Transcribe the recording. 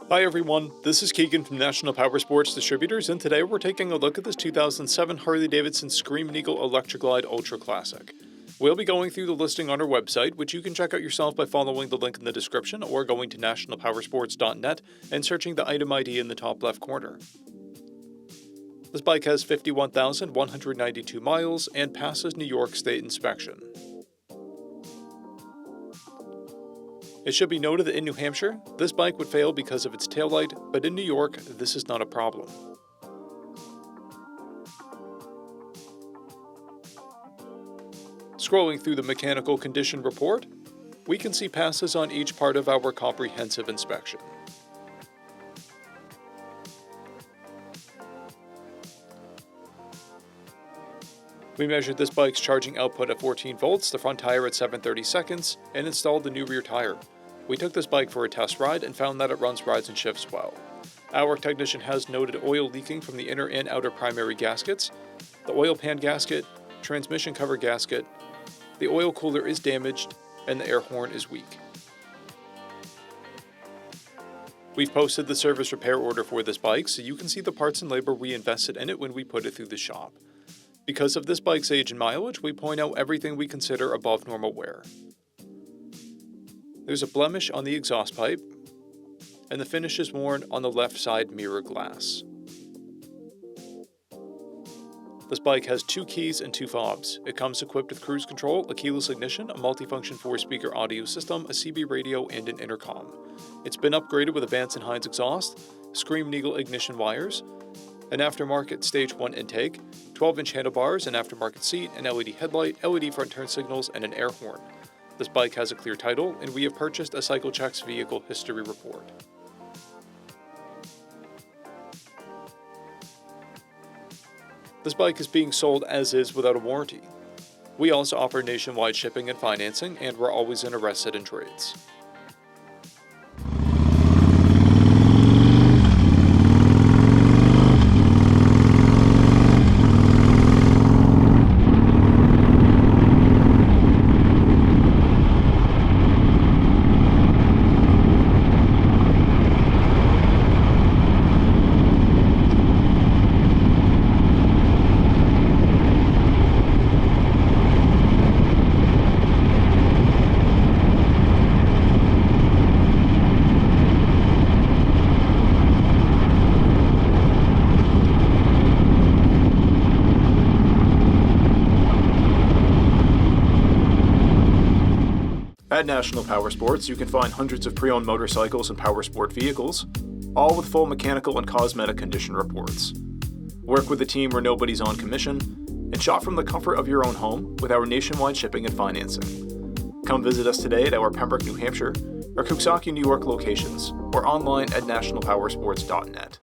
Hi everyone, this is Keegan from National Powersports Distributors, and today we're taking a look at this 2007 Harley-Davidson Screamin ELECTRA Glide Ultra Classic. We'll be going through the listing on our website, which you can check out yourself by following the link in the description or going to nationalpowersports.net and searching the item ID in the top left corner. This bike has 51,192 miles and passes New York State inspection. It should be noted that in New Hampshire, this bike would fail because of its taillight, but in New York, this is not a problem. Scrolling through the mechanical condition report, we can see passes on each part of our comprehensive inspection. We measured this bike's charging output at 14 volts, the front tire at 7/30 seconds, and installed the new rear tire. We took this bike for a test ride and found that it runs, rides, and shifts well. Our technician has noted oil leaking from the inner and outer primary gaskets, the oil pan gasket, transmission cover gasket, the oil cooler is damaged, and the air horn is weak. We've posted the service repair order for this bike so you can see the parts and labor we invested in it when we put it through the shop. Because of this bike's age and mileage, we point out everything we consider above normal wear. There's a blemish on the exhaust pipe, and the finish is worn on the left side mirror glass. This bike has 2 keys and 2 fobs. It comes equipped with cruise control, a keyless ignition, a multifunction 4-speaker audio system, a CB radio, and an intercom. It's been upgraded with a Vance & Hines exhaust, Screamin ignition wires, an aftermarket Stage 1 intake, 12-inch handlebars, an aftermarket seat, an LED headlight, LED front turn signals, and an air horn. This bike has a clear title, and we have purchased a CycleCheck's vehicle history report. This bike is being sold as is without a warranty. We also offer nationwide shipping and financing, and we're always interested in trades. At National Powersports, you can find hundreds of pre-owned motorcycles and powersport vehicles, all with full mechanical and cosmetic condition reports. Work with a team where nobody's on commission, and shop from the comfort of your own home with our nationwide shipping and financing. Come visit us today at our Pembroke, New Hampshire, or Coxsackie, New York locations, or online at nationalpowersports.net.